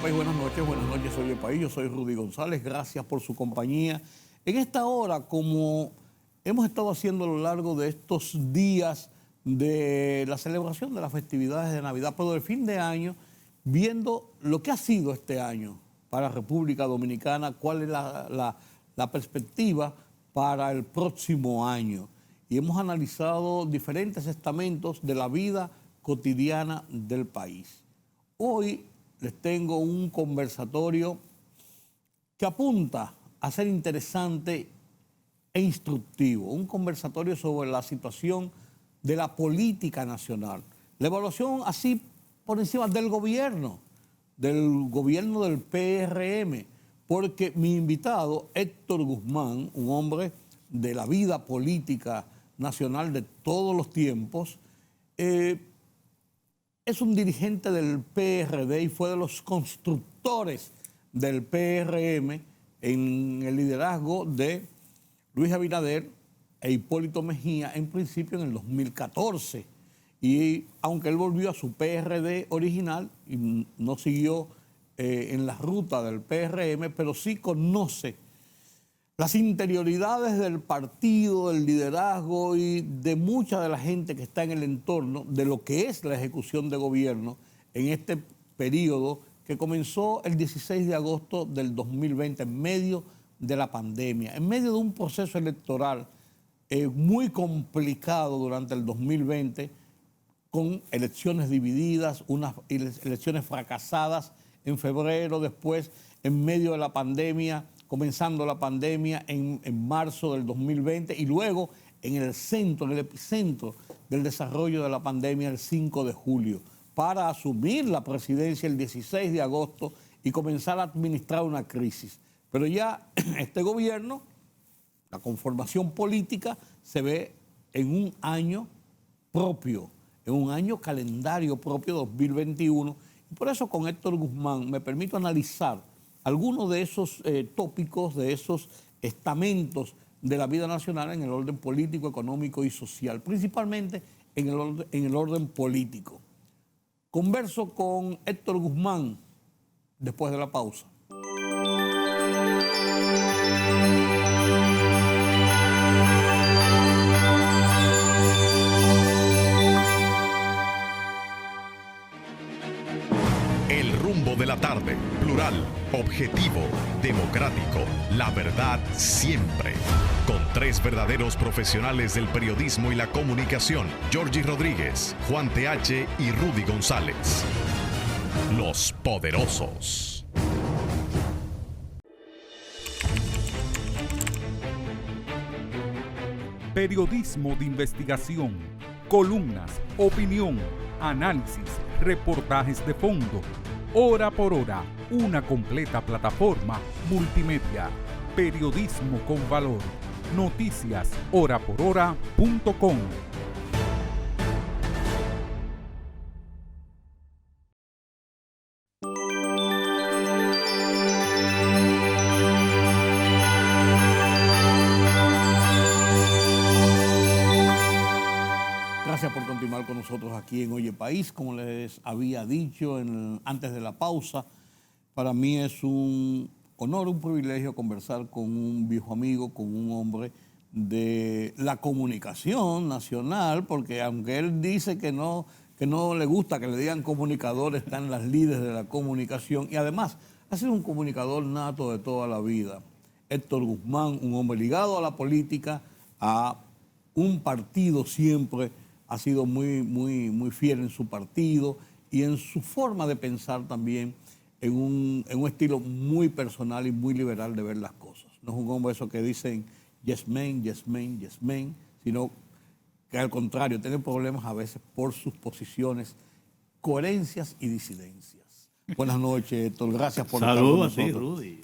País, buenas noches, Oye País, yo soy Rudy González, gracias por su compañía. En esta hora, como hemos estado haciendo a lo largo de estos días de la celebración de las festividades de Navidad, pero del fin de año, viendo lo que ha sido este año para República Dominicana, cuál es la perspectiva para el próximo año. Y hemos analizado diferentes estamentos de la vida cotidiana del país. Hoy les tengo un conversatorio que apunta a ser interesante e instructivo, un conversatorio sobre la situación de la política nacional, la evaluación así por encima del gobierno del PRM, porque mi invitado, Héctor Guzmán, un hombre de la vida política nacional de todos los tiempos, es un dirigente del PRD y fue de los constructores del PRM en el liderazgo de Luis Abinader e Hipólito Mejía, en principio en el 2014. Y aunque él volvió a su PRD original y no siguió en la ruta del PRM, pero sí conoce las interioridades del partido, del liderazgo y de mucha de la gente que está en el entorno de lo que es la ejecución de gobierno en este periodo que comenzó el 16 de agosto del 2020, en medio de la pandemia, en medio de un proceso electoral muy complicado durante el 2020, con elecciones divididas, unas elecciones fracasadas en febrero, después en medio de la pandemia, comenzando la pandemia en marzo del 2020 y luego en el epicentro del desarrollo de la pandemia el 5 de julio, para asumir la presidencia el 16 de agosto y comenzar a administrar una crisis. Pero ya este gobierno, la conformación política, se ve en un año propio, en un año calendario propio 2021. Y por eso con Héctor Guzmán me permito analizar algunos de esos tópicos, de esos estamentos de la vida nacional en el orden político, económico y social, principalmente en el orden político. Converso con Héctor Guzmán después de la pausa. El rumbo de la tarde, plural, objetivo, democrático, la verdad siempre. Con tres verdaderos profesionales del periodismo y la comunicación, Georgie Rodríguez, Juan TH y Rudy González. Los Poderosos. Periodismo de investigación, columnas, opinión, análisis, reportajes de fondo. Hora por hora, una completa plataforma multimedia. Periodismo con valor. Noticias horaporhora.com. Gracias por continuar con nosotros aquí en Oye País. Como les había dicho antes de la pausa, para mí es un honor, un privilegio conversar con un viejo amigo, con un hombre de la comunicación nacional, porque aunque él dice que no le gusta que le digan comunicador, están las líderes de la comunicación y además ha sido un comunicador nato de toda la vida. Héctor Guzmán, un hombre ligado a la política, a un partido siempre, ha sido muy fiel en su partido y en su forma de pensar también, en un estilo muy personal y muy liberal de ver las cosas. No es un hombre eso que dicen yes man, yes man, yes man, sino que al contrario, tiene problemas a veces por sus posiciones, coherencias y disidencias. Buenas noches, Héctor. Gracias por estar con nosotros. Saludos a ti, Rudy.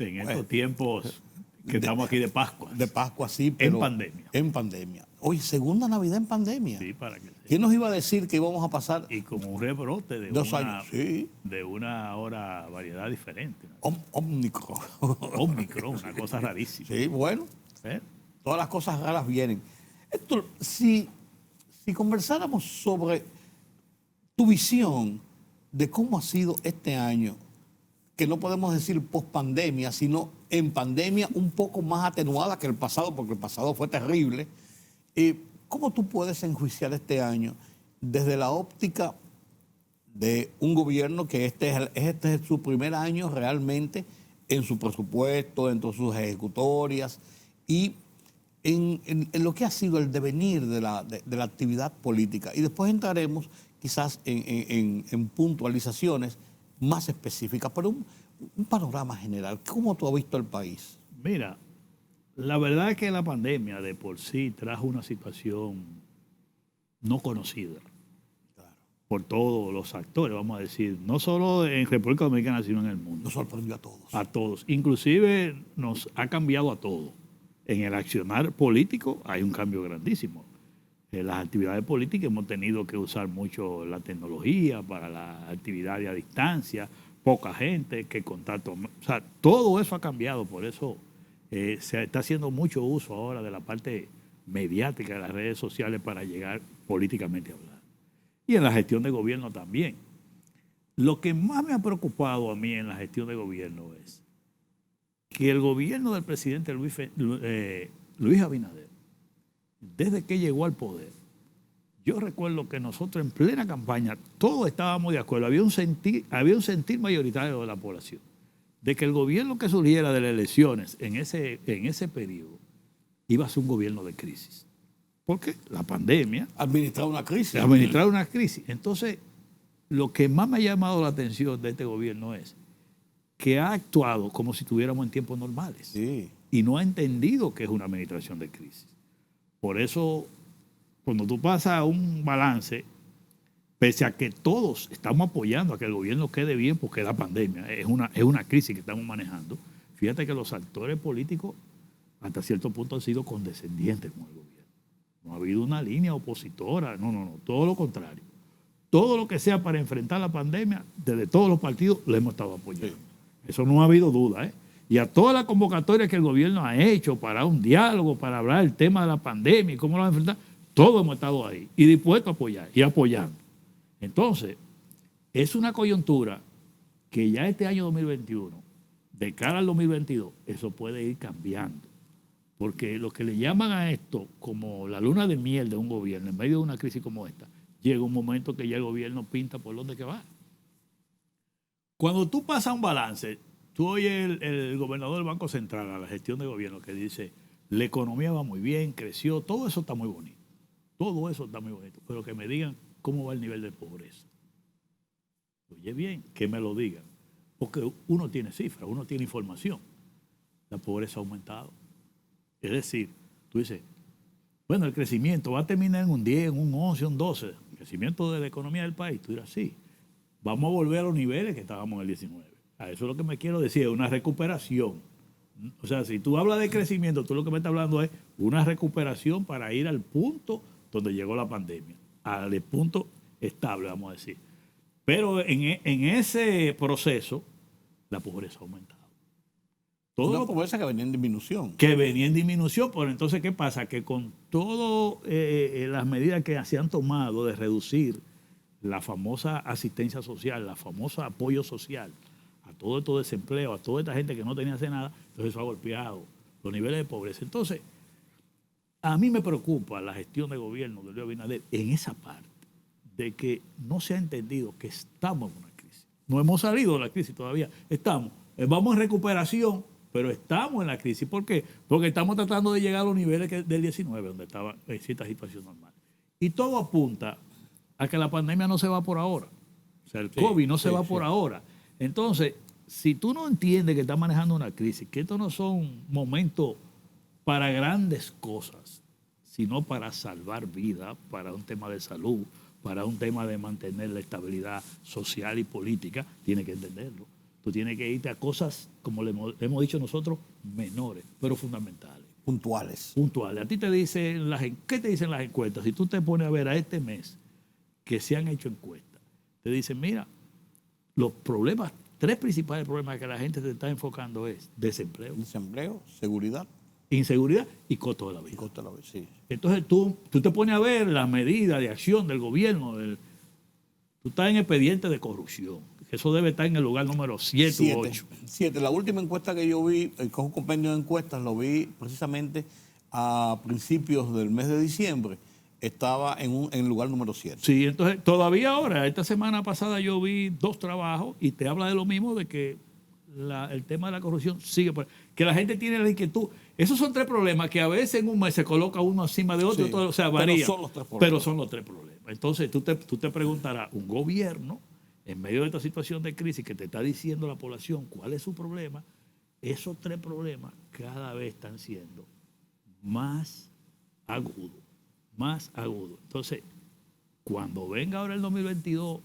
En estos tiempos que estamos aquí de Pascua. De Pascua, sí, pero en pandemia. En pandemia. Oye, segunda Navidad en pandemia. Sí, para que ¿Quién nos iba a decir que íbamos a pasar? Y como un rebrote de 2 años, sí. De una hora variedad diferente, ¿no? Omicron. Omicron, una cosa rarísima. Sí, bueno. Todas las cosas raras vienen. Héctor, si conversáramos sobre tu visión de cómo ha sido este año que no podemos decir post-pandemia, sino en pandemia un poco más atenuada que el pasado, porque el pasado fue terrible. ¿Cómo tú puedes enjuiciar este año desde la óptica de un gobierno que este es su primer año realmente en su presupuesto, dentro de sus ejecutorias y en lo que ha sido el devenir de la actividad política? Y después entraremos quizás en puntualizaciones más específicas, pero un panorama general. ¿Cómo tú has visto el país? Mira, la verdad es que la pandemia de por sí trajo una situación no conocida por todos los actores, vamos a decir, no solo en República Dominicana, sino en el mundo. Nos sorprendió a todos. A todos. Inclusive nos ha cambiado a todos. En el accionar político hay un cambio grandísimo. En las actividades políticas hemos tenido que usar mucho la tecnología para la actividad a distancia, poca gente, que contacto. O sea, todo eso ha cambiado, por eso se está haciendo mucho uso ahora de la parte mediática de las redes sociales para llegar políticamente a hablar. Y en la gestión de gobierno también. Lo que más me ha preocupado a mí en la gestión de gobierno es que el gobierno del presidente Luis Abinader, desde que llegó al poder, yo recuerdo que nosotros en plena campaña todos estábamos de acuerdo, había un sentir mayoritario de la población de que el gobierno que surgiera de las elecciones en ese periodo iba a ser un gobierno de crisis. Porque la pandemia... Administrar una crisis. Administrar una crisis. Entonces, lo que más me ha llamado la atención de este gobierno es que ha actuado como si estuviéramos en tiempos normales. Sí. Y no ha entendido que es una administración de crisis. Por eso, cuando tú pasas un balance, pese a que todos estamos apoyando a que el gobierno quede bien, porque la pandemia es una crisis que estamos manejando, fíjate que los actores políticos hasta cierto punto han sido condescendientes con el gobierno. No ha habido una línea opositora, no, todo lo contrario. Todo lo que sea para enfrentar la pandemia, desde todos los partidos, lo hemos estado apoyando. Sí. Eso no ha habido duda, ¿eh? Y a todas las convocatorias que el gobierno ha hecho para un diálogo, para hablar del tema de la pandemia y cómo lo va a enfrentar, todos hemos estado ahí y dispuestos a apoyar y apoyando. Entonces, es una coyuntura que ya este año 2021, de cara al 2022, eso puede ir cambiando. Porque lo que le llaman a esto como la luna de miel de un gobierno, en medio de una crisis como esta, llega un momento que ya el gobierno pinta por dónde que va. Cuando tú pasas un balance, tú oyes el gobernador del Banco Central a la gestión de gobierno que dice, la economía va muy bien, creció, todo eso está muy bonito. Todo eso está muy bonito. Pero que me digan cómo va el nivel de pobreza. Oye bien, que me lo digan. Porque uno tiene cifras, uno tiene información. La pobreza ha aumentado. Es decir, tú dices, bueno, el crecimiento va a terminar en un 10, en un 11, un 12. El crecimiento de la economía del país. Tú dirás, sí, vamos a volver a los niveles que estábamos en el 19. A eso es lo que me quiero decir, una recuperación. O sea, si tú hablas de crecimiento, tú lo que me estás hablando es una recuperación para ir al punto donde llegó la pandemia. Al punto estable, vamos a decir. Pero en ese proceso, la pobreza ha aumentado. Una pobreza que venía en disminución. Que venía en disminución, pero entonces, ¿qué pasa? Que con todas las medidas que se han tomado de reducir la famosa asistencia social, la famosa apoyo social a todo este desempleo, a toda esta gente que no tenía que hacer nada, entonces eso ha golpeado los niveles de pobreza. Entonces, a mí me preocupa la gestión de gobierno de Luis Abinader en esa parte, de que no se ha entendido que estamos en una crisis. No hemos salido de la crisis todavía, vamos en recuperación, pero estamos en la crisis. ¿Por qué? Porque estamos tratando de llegar a los niveles del 19, donde estaba en cierta situación normal. Y todo apunta a que la pandemia no se va por ahora. O sea, el COVID no se va por ahora. Entonces, si tú no entiendes que estás manejando una crisis, que estos no son momentos para grandes cosas, sino para salvar vidas, para un tema de salud, para un tema de mantener la estabilidad social y política, tienes que entenderlo. Tú tienes que irte a cosas, como le hemos dicho nosotros, menores, pero fundamentales. Puntuales. Puntuales. A ti te dicen, ¿qué te dicen las encuestas? Si tú te pones a ver a este mes que se han hecho encuestas, te dicen, mira, los problemas, 3 principales problemas que la gente se está enfocando es desempleo. Desempleo, seguridad. Inseguridad y costo de la vida. Y costo de la vida, sí. Entonces tú te pones a ver las medidas de acción del gobierno, tú estás en expediente de corrupción. Eso debe estar en el lugar número 7 u 8. 7. La última encuesta que yo vi, con un compendio de encuestas, lo vi precisamente a principios del mes de diciembre, estaba en el lugar número 7. Sí, entonces todavía ahora, esta semana pasada yo vi 2 trabajos y te habla de lo mismo, de que el tema de la corrupción sigue, que la gente tiene la inquietud. Esos son 3 problemas que a veces en un mes se coloca uno encima de otro, Sí, todo, o sea, varía. pero son los 3 problemas. Pero son los 3 problemas. Entonces tú te preguntarás, un gobierno en medio de esta situación de crisis que te está diciendo la población cuál es su problema, esos 3 problemas cada vez están siendo más agudos. Más agudo. Entonces, cuando venga ahora el 2022,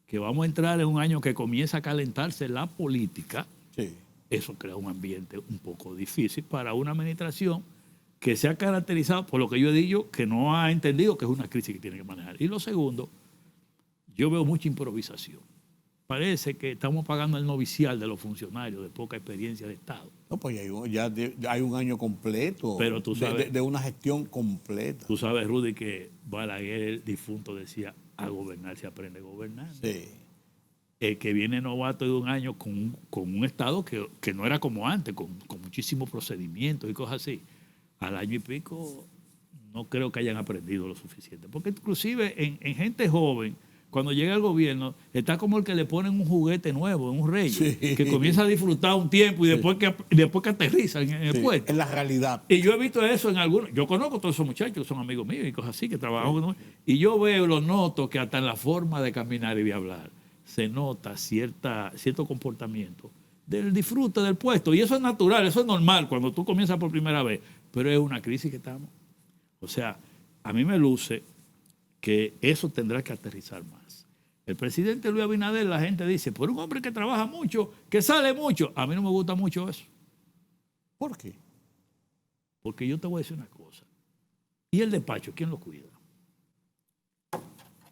que vamos a entrar en un año que comienza a calentarse la política, Sí. eso crea un ambiente un poco difícil para una administración que se ha caracterizado por lo que yo he dicho, que no ha entendido que es una crisis que tiene que manejar. Y lo segundo, yo veo mucha improvisación. Parece que estamos pagando el novicial de los funcionarios de poca experiencia de Estado. No, pues ya hay un año completo. Pero tú sabes, de una gestión completa. Tú sabes, Rudy, que Balaguer, el difunto, decía, a gobernar se aprende gobernando. Sí. El que viene novato de un año con un Estado que no era como antes, con muchísimos procedimientos y cosas así, al año y pico no creo que hayan aprendido lo suficiente. Porque inclusive en gente joven, cuando llega al gobierno, está como el que le ponen un juguete nuevo, un rey, Sí. que comienza a disfrutar un tiempo y después que aterriza en el Sí, puerto. en la realidad. Y yo he visto eso en algunos. Yo conozco a todos esos muchachos que son amigos míos y cosas así, que trabajan con nosotros. Y yo veo, los noto que hasta en la forma de caminar y de hablar se nota cierto comportamiento del disfrute del puesto. Y eso es natural, eso es normal cuando tú comienzas por primera vez. Pero es una crisis que estamos. O sea, a mí me luce que eso tendrá que aterrizar más. El presidente Luis Abinader, la gente dice, por un hombre que trabaja mucho, que sale mucho. A mí no me gusta mucho eso. ¿Por qué? Porque yo te voy a decir una cosa. ¿Y el despacho, quién lo cuida?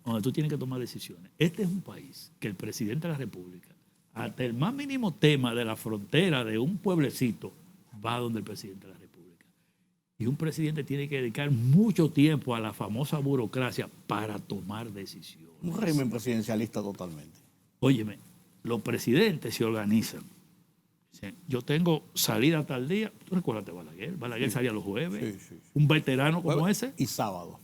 Donde tú tienes que tomar decisiones. Este es un país que el presidente de la República, hasta el más mínimo tema de la frontera de un pueblecito, va donde el presidente de la República. Y un presidente tiene que dedicar mucho tiempo a la famosa burocracia para tomar decisiones. Un régimen presidencialista totalmente. Óyeme, los presidentes se organizan. Dicen, yo tengo salida tal día. ¿Tú recuerdas de Balaguer? Balaguer salía los jueves. Sí. Un veterano como Jueves ese. y sábado.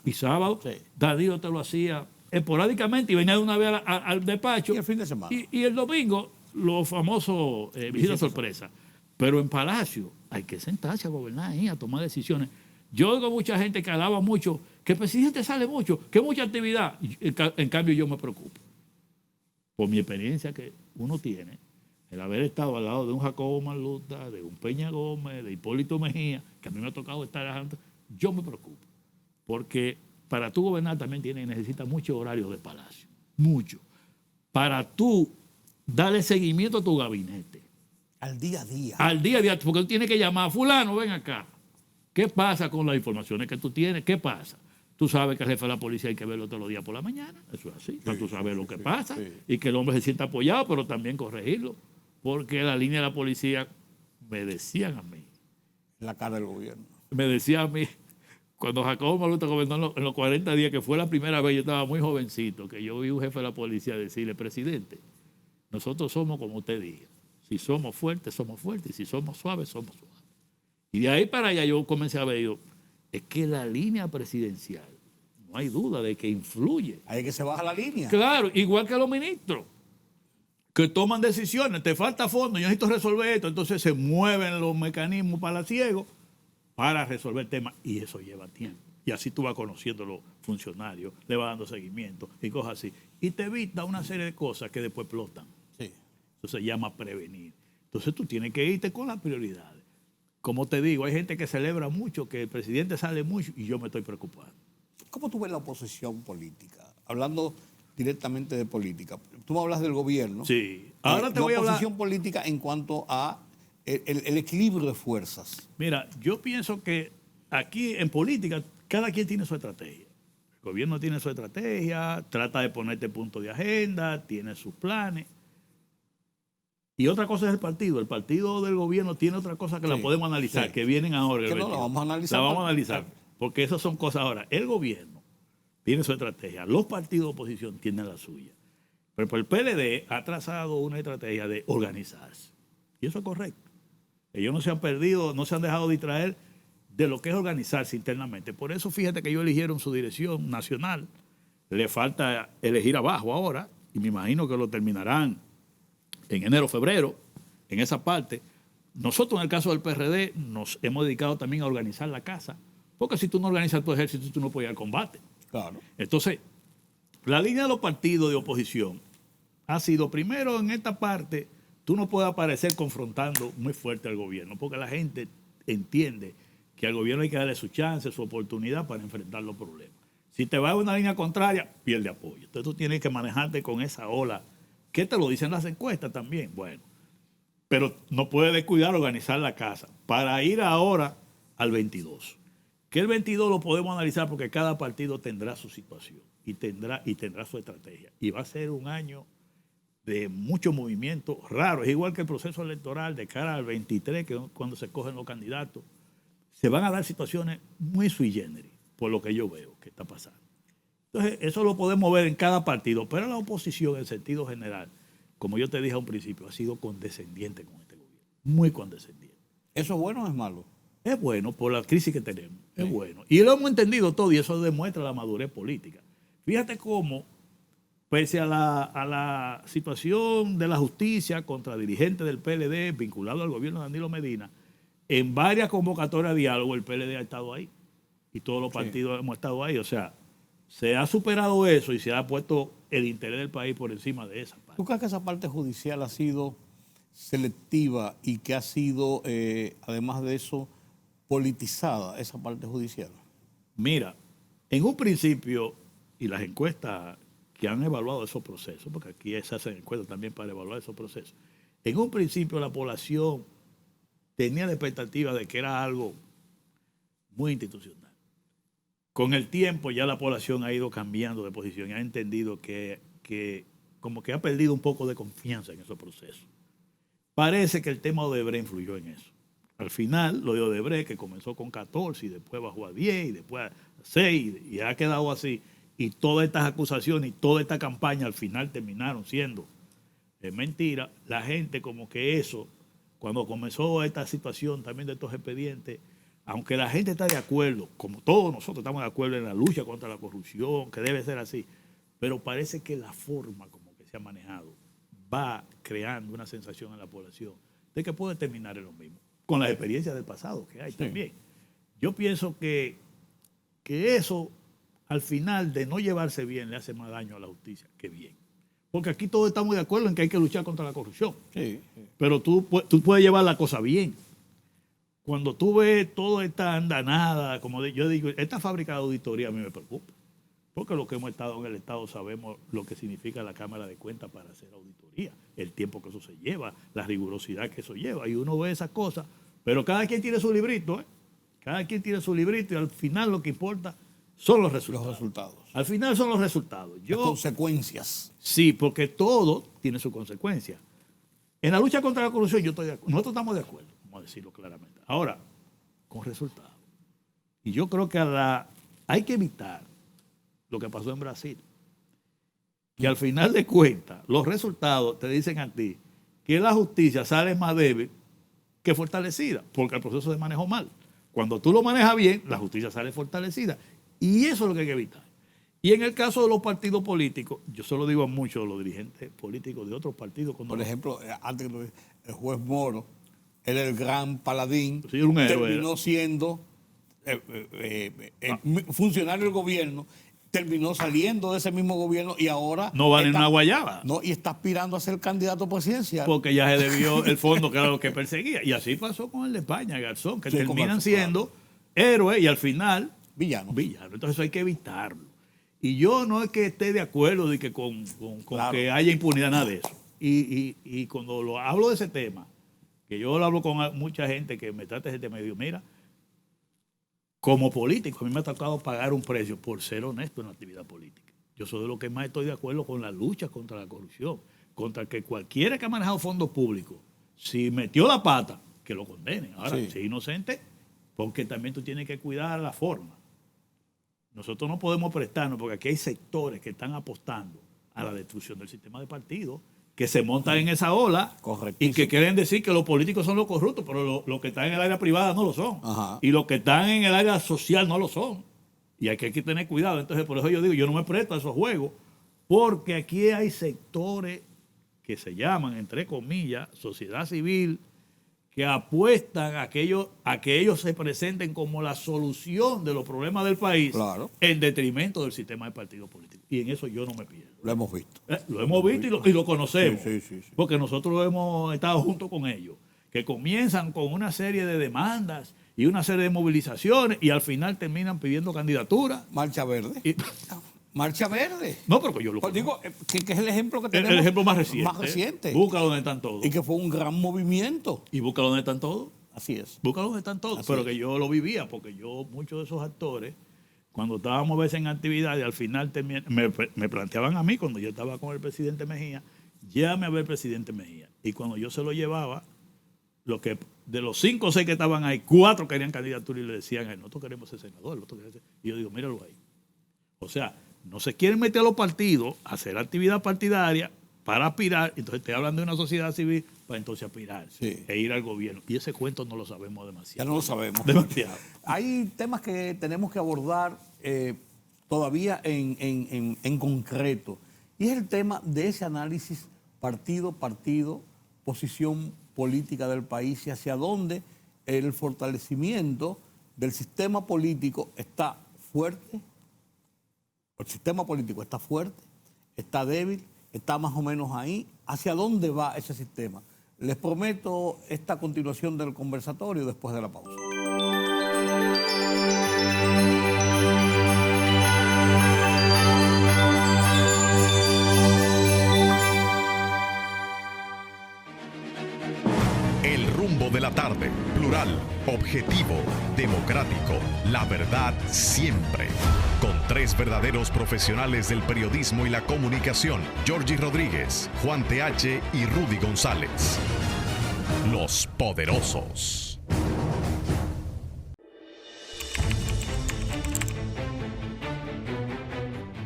Y sábado. Sí. Darío te lo hacía esporádicamente y venía de una vez al despacho. Y el fin de semana. Y el domingo, los famosos visitas sorpresa. Pero en Palacio hay que sentarse a gobernar ahí, a tomar decisiones. Yo oigo mucha gente que alaba mucho, que el presidente sale mucho, que mucha actividad. En cambio, yo me preocupo. Por mi experiencia que uno tiene, el haber estado al lado de un Jacobo Marluta, de un Peña Gómez, de Hipólito Mejía, que a mí me ha tocado estar antes, yo me preocupo. Porque para tú gobernar también necesitas mucho horario de Palacio. Mucho. Para tú darle seguimiento a tu gabinete. Al día a día. Al día a día, porque tú tienes que llamar a fulano, ven acá. ¿Qué pasa con las informaciones que tú tienes? ¿Qué pasa? Tú sabes que el jefe de la policía hay que verlo todos los días por la mañana. Eso es así. Tú sabes lo que pasa y que el hombre se sienta apoyado, pero también corregirlo. Porque la línea de la policía, me decían a mí. En la cara del gobierno. Me decía a mí, cuando Jacobo Marluta gobernó en los 40 días, que fue la primera vez, yo estaba muy jovencito, que yo vi un jefe de la policía decirle, presidente, nosotros somos como usted diga. Si somos fuertes, somos fuertes. Y si somos suaves, somos suaves. Y de ahí para allá yo comencé a ver, es que la línea presidencial, no hay duda de que influye. Hay que se baja la línea. Claro, igual que los ministros, que toman decisiones, te falta fondo, yo necesito resolver esto, entonces se mueven los mecanismos palaciegos para resolver temas, y eso lleva tiempo. Y así tú vas conociendo a los funcionarios, le vas dando seguimiento y cosas así. Y te evita una serie de cosas que después explotan. Sí. Eso se llama prevenir. Entonces tú tienes que irte con las prioridades. Como te digo, hay gente que celebra mucho, que el presidente sale mucho y yo me estoy preocupando. ¿Cómo tú ves la oposición política? Hablando directamente de política. Tú me hablas del gobierno. Sí. Ahora te voy a la hablar. oposición política en cuanto a el equilibrio de fuerzas. Mira, yo pienso que aquí en política cada quien tiene su estrategia. El gobierno tiene su estrategia, trata de ponerte punto de agenda, tiene sus planes. Y otra cosa es el partido. El partido del gobierno tiene otra cosa que la podemos analizar, que vienen ahora. Que no la vamos a analizar. La vamos a analizar, porque esas son cosas ahora. El gobierno tiene su estrategia, los partidos de oposición tienen la suya. Pero el PLD ha trazado una estrategia de organizarse. Y eso es correcto. Ellos no se han perdido, no se han dejado distraer de lo que es organizarse internamente. Por eso fíjate que ellos eligieron su dirección nacional. Le falta elegir abajo ahora, y me imagino que lo terminarán en enero, febrero, en esa parte. Nosotros en el caso del PRD nos hemos dedicado también a organizar la casa, porque si tú no organizas tu ejército, tú no puedes ir al combate. Claro. Entonces, la línea de los partidos de oposición ha sido, primero, en esta parte, tú no puedes aparecer confrontando muy fuerte al gobierno, porque la gente entiende que al gobierno hay que darle su chance, su oportunidad para enfrentar los problemas. Si te vas a una línea contraria, pierde apoyo. Entonces tú tienes que manejarte con esa ola. ¿Qué te lo dicen las encuestas también? Bueno, pero no puedes descuidar organizar la casa para ir ahora al 22. Que el 22 lo podemos analizar porque cada partido tendrá su situación y tendrá su estrategia. Y va a ser un año de mucho movimiento raro. Es igual que el proceso electoral de cara al 23, que es cuando se cogen los candidatos. Se van a dar situaciones muy sui generis, por lo que yo veo que está pasando. Entonces, eso lo podemos ver en cada partido, pero la oposición, en sentido general, como yo te dije a un principio, ha sido condescendiente con este gobierno, muy condescendiente. ¿Eso es bueno o es malo? Es bueno por la crisis que tenemos, es bueno. Y lo hemos entendido todo y eso demuestra la madurez política. Fíjate cómo, pese a la situación de la justicia contra dirigentes del PLD vinculado al gobierno de Danilo Medina, en varias convocatorias de diálogo el PLD ha estado ahí y todos los partidos hemos estado ahí. O sea, se ha superado eso y se ha puesto el interés del país por encima de esa parte. ¿Tú crees que esa parte judicial ha sido selectiva y que ha sido, además de eso, politizada, esa parte judicial? Mira, en un principio, y las encuestas que han evaluado esos procesos, porque aquí se hacen encuestas también para evaluar esos procesos, en un principio la población tenía la expectativa de que era algo muy institucional. Con el tiempo ya la población ha ido cambiando de posición y ha entendido que como que ha perdido un poco de confianza en esos procesos. Parece que el tema de Odebrecht influyó en eso. Al final, lo de Odebrecht, que comenzó con 14 y después bajó a 10 y después a 6 y ha quedado así. Y todas estas acusaciones y toda esta campaña al final terminaron siendo mentira. La gente como que eso, cuando comenzó esta situación también de estos expedientes, aunque la gente está de acuerdo, como todos nosotros estamos de acuerdo en la lucha contra la corrupción, que debe ser así, pero parece que la forma como que se ha manejado va creando una sensación en la población de que puede terminar en lo mismo, con las experiencias del pasado que hay también. Yo pienso que eso, al final, de no llevarse bien, le hace más daño a la justicia que bien. Porque aquí todos estamos de acuerdo en que hay que luchar contra la corrupción. Sí. Pero tú puedes llevar la cosa bien. Cuando tú ves toda esta andanada, como yo digo, esta fábrica de auditoría a mí me preocupa. Porque los que hemos estado en el Estado sabemos lo que significa la Cámara de Cuentas para hacer auditoría, el tiempo que eso se lleva, la rigurosidad que eso lleva. Y uno ve esas cosas, pero cada quien tiene su librito, ¿eh? Cada quien tiene su librito y al final lo que importa son los resultados. Los resultados. Al final son los resultados. Las consecuencias. Sí, porque todo tiene su consecuencia. En la lucha contra la corrupción nosotros estamos de acuerdo, vamos a decirlo claramente. Ahora, con resultados. Y yo creo que hay que evitar lo que pasó en Brasil. Que al final de cuentas, los resultados te dicen a ti que la justicia sale más débil que fortalecida, porque el proceso se manejó mal. Cuando tú lo manejas bien, la justicia sale fortalecida. Y eso es lo que hay que evitar. Y en el caso de los partidos políticos, yo se lo digo a muchos de los dirigentes políticos de otros partidos. Por ejemplo, antes el juez Moro, él era el gran paladín, sí, un héroe, terminó siendo funcionario del gobierno, terminó saliendo de ese mismo gobierno y ahora... No vale una guayaba. No, y está aspirando a ser candidato presidencial. Porque ya se debió el fondo, que era lo que perseguía. Y así pasó con el de España, Garzón, que sí, terminan siendo héroes y al final... Villanos. Entonces eso hay que evitarlo. Y yo no es que esté de acuerdo de que con claro, que haya impunidad, nada de eso. Y cuando lo hablo de ese tema, que yo lo hablo con mucha gente que me trata de ese tema, y digo, mira, como político, a mí me ha tocado pagar un precio por ser honesto en la actividad política. Yo soy de lo que más estoy de acuerdo con la lucha contra la corrupción, contra que cualquiera que ha manejado fondos públicos, si metió la pata, que lo condenen. Ahora, si es inocente, porque también tú tienes que cuidar la forma. Nosotros no podemos prestarnos, porque aquí hay sectores que están apostando a la destrucción del sistema de partidos, que se montan en esa ola y Correctísimo. que quieren decir que los políticos son los corruptos, pero los que están en el área privada no lo son. Ajá. Y los que están en el área social no lo son. Y hay que tener cuidado. Entonces, por eso yo digo, yo no me presto a esos juegos, porque aquí hay sectores que se llaman, entre comillas, sociedad civil, que apuestan a que ellos se presenten como la solución de los problemas del país, Claro. en detrimento del sistema de partidos políticos. Y en eso yo no me pierdo. Lo hemos visto. Lo hemos visto y lo conocemos, Sí. porque nosotros hemos estado junto con ellos, que comienzan con una serie de demandas y una serie de movilizaciones y al final terminan pidiendo candidatura. Marcha Verde. Y- Marcha Verde. no, pero que yo lo Pues conozco. digo, que es el ejemplo que El tenemos. ejemplo más reciente. Más reciente. Busca donde están todos. Y que fue un gran movimiento. Y busca donde están todos. Así es. Busca donde están todos. Así Pero es. que yo lo vivía, porque yo, muchos de esos actores, cuando estábamos a veces en actividades, al final me planteaban a mí, cuando yo estaba con el presidente Mejía, llame a ver al presidente Mejía. Y cuando yo se lo llevaba, de los 5 o 6 que estaban ahí, 4 querían candidatura y le decían, nosotros queremos ser senador, nosotros queremos ser... Y yo digo, míralo ahí. O sea, no se quieren meter a los partidos a hacer actividad partidaria para aspirar, entonces te hablan de una sociedad civil para entonces aspirar e ir al gobierno. Y ese cuento no lo sabemos Ya demasiado. no lo sabemos. Demasiado. Hay temas que tenemos que abordar todavía en concreto. Y es el tema de ese análisis partido, posición política del país y hacia dónde el fortalecimiento del sistema político está fuerte. El sistema político está fuerte, está débil, está más o menos ahí. ¿Hacia dónde va ese sistema? Les prometo esta continuación del conversatorio después de la pausa. El rumbo de la tarde, plural, objetivo, democrático, la verdad siempre. Con 3 verdaderos profesionales del periodismo y la comunicación, Georgie Rodríguez, Juan TH y Rudy González. Los poderosos.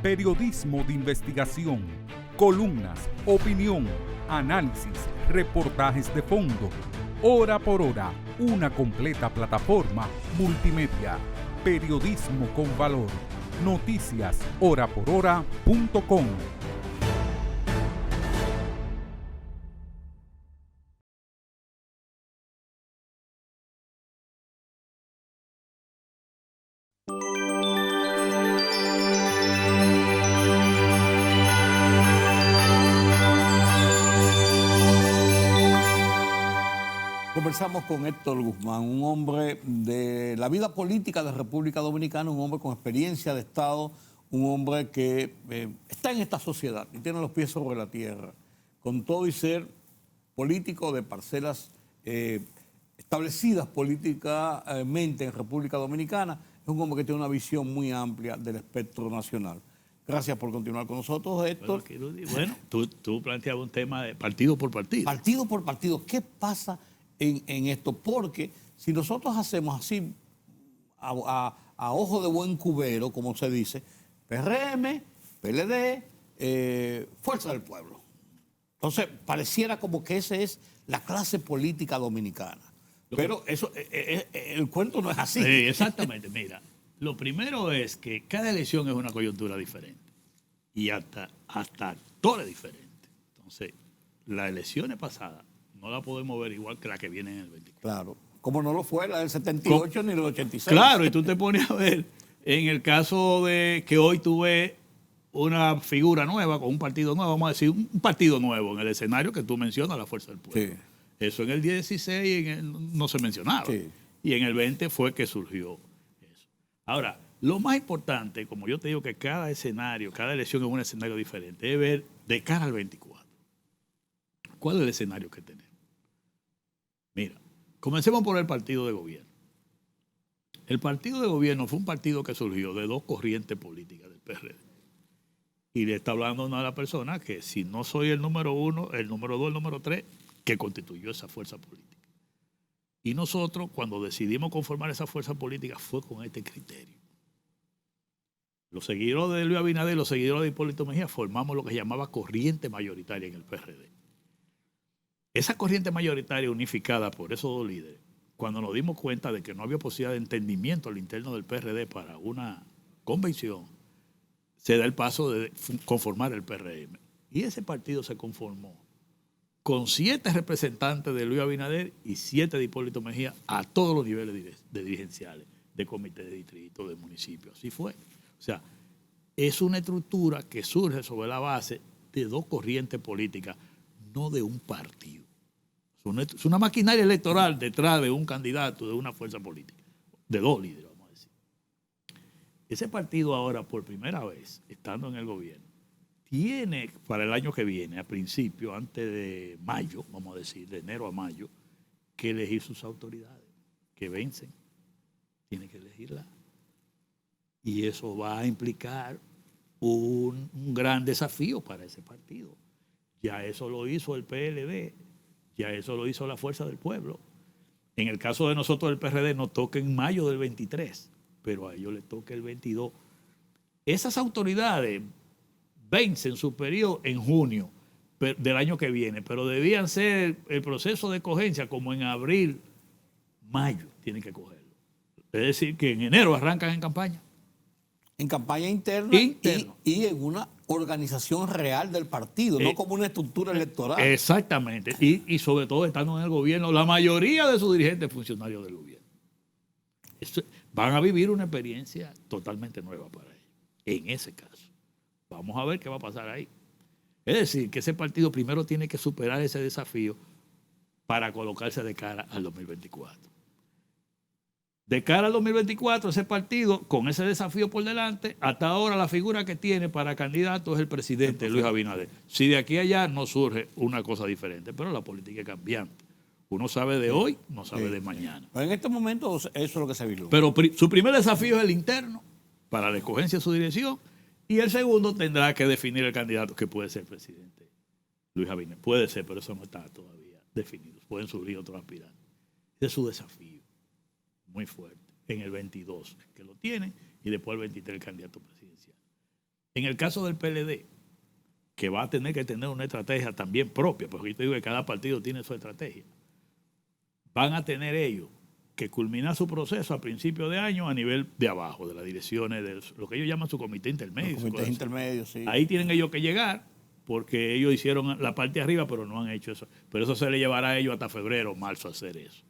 Periodismo de investigación, columnas, opinión, análisis, reportajes de fondo. Hora por hora, una completa plataforma multimedia. Periodismo con valor. Noticias horaporhora.com. Conversamos con Héctor Guzmán, un hombre de la vida política de República Dominicana, un hombre con experiencia de Estado, un hombre que está en esta sociedad y tiene los pies sobre la tierra, con todo y ser político de parcelas establecidas políticamente en República Dominicana. Es un hombre que tiene una visión muy amplia del espectro nacional. Gracias por continuar con nosotros, Héctor. Bueno, tú planteabas un tema de partido por partido. Partido por partido, ¿qué pasa en esto? Porque si nosotros hacemos así, a ojo de buen cubero, como se dice, PRM, PLD, Fuerza del Pueblo. Entonces, pareciera como que esa es la clase política dominicana. Pero eso, el cuento no es así. Sí, exactamente. Mira, lo primero es que cada elección es una coyuntura diferente y hasta actores diferentes. Entonces, las elecciones pasadas no la podemos ver igual que la que viene en el 24. Claro, como no lo fue la del 78 ni del 86. Claro, y tú te pones a ver, en el caso de que hoy tuve una figura nueva con un partido nuevo, vamos a decir, un partido nuevo en el escenario que tú mencionas, la Fuerza del Pueblo. Sí. Eso en el 16 no se mencionaba. Sí. Y en el 20 fue que surgió eso. Ahora, lo más importante, como yo te digo que cada escenario, cada elección es un escenario diferente, es ver de cara al 24. ¿Cuál es el escenario que tenemos? Mira, comencemos por el partido de gobierno. El partido de gobierno fue un partido que surgió de 2 corrientes políticas del PRD. Y le está hablando a una persona que si no soy el número 1, el número 2, el número 3, que constituyó esa fuerza política. Y nosotros, cuando decidimos conformar esa fuerza política, fue con este criterio. Los seguidores de Luis Abinader y los seguidores de Hipólito Mejía formamos lo que se llamaba corriente mayoritaria en el PRD. Esa corriente mayoritaria unificada por esos dos líderes, cuando nos dimos cuenta de que no había posibilidad de entendimiento al interno del PRD para una convención, se da el paso de conformar el PRM. Y ese partido se conformó con 7 representantes de Luis Abinader y 7 de Hipólito Mejía a todos los niveles de dirigenciales, de comité de distrito, de municipio. Así fue. O sea, es una estructura que surge sobre la base de 2 corrientes políticas, no de un partido. Es una maquinaria electoral detrás de un candidato, de una fuerza política, de 2 líderes, vamos a decir. Ese partido ahora, por primera vez, estando en el gobierno, tiene para el año que viene, a principio, antes de mayo, vamos a decir, de enero a mayo, que elegir sus autoridades, que vencen. Tiene que elegirlas. Y eso va a implicar un gran desafío para ese partido. Ya eso lo hizo el PLD, ya eso lo hizo la Fuerza del Pueblo. En el caso de nosotros, el PRD nos toca en mayo del 23, pero a ellos les toca el 22. Esas autoridades vencen su periodo en junio del año que viene, pero debían ser el proceso de escogencia como en abril, mayo, tienen que cogerlo. Es decir, que en enero arrancan en campaña. En campaña interna. Y en una organización real del partido, no como una estructura electoral. Exactamente. Y sobre todo estando en el gobierno, la mayoría de sus dirigentes funcionarios del gobierno. Van a vivir una experiencia totalmente nueva para ellos. En ese caso. Vamos a ver qué va a pasar ahí. Es decir, que ese partido primero tiene que superar ese desafío para colocarse de cara al 2024. De cara al 2024, ese partido, con ese desafío por delante, hasta ahora la figura que tiene para candidato es el presidente Luis Abinader. Si de aquí a allá no surge una cosa diferente, pero la política es cambiante. Uno sabe de hoy, no sabe de mañana. Pero en este momento eso es lo que se vislumbra. Pero su primer desafío es el interno, para la escogencia de su dirección, y el segundo tendrá que definir el candidato que puede ser presidente. Luis Abinader. Puede ser, pero eso no está todavía definido. Pueden surgir otros aspirantes. Ese es su desafío. Muy fuerte, en el 22, que lo tiene, y después el 23 el candidato presidencial. En el caso del PLD, que va a tener que tener una estrategia también propia, porque yo te digo que cada partido tiene su estrategia, van a tener ellos que culminar su proceso a principio de año a nivel de abajo, de las direcciones, de lo que ellos llaman su comité intermedio. Los comités intermedios, sí. Ahí tienen ellos que llegar, porque ellos hicieron la parte de arriba, pero no han hecho eso. Pero eso se le llevará a ellos hasta febrero o marzo a hacer eso.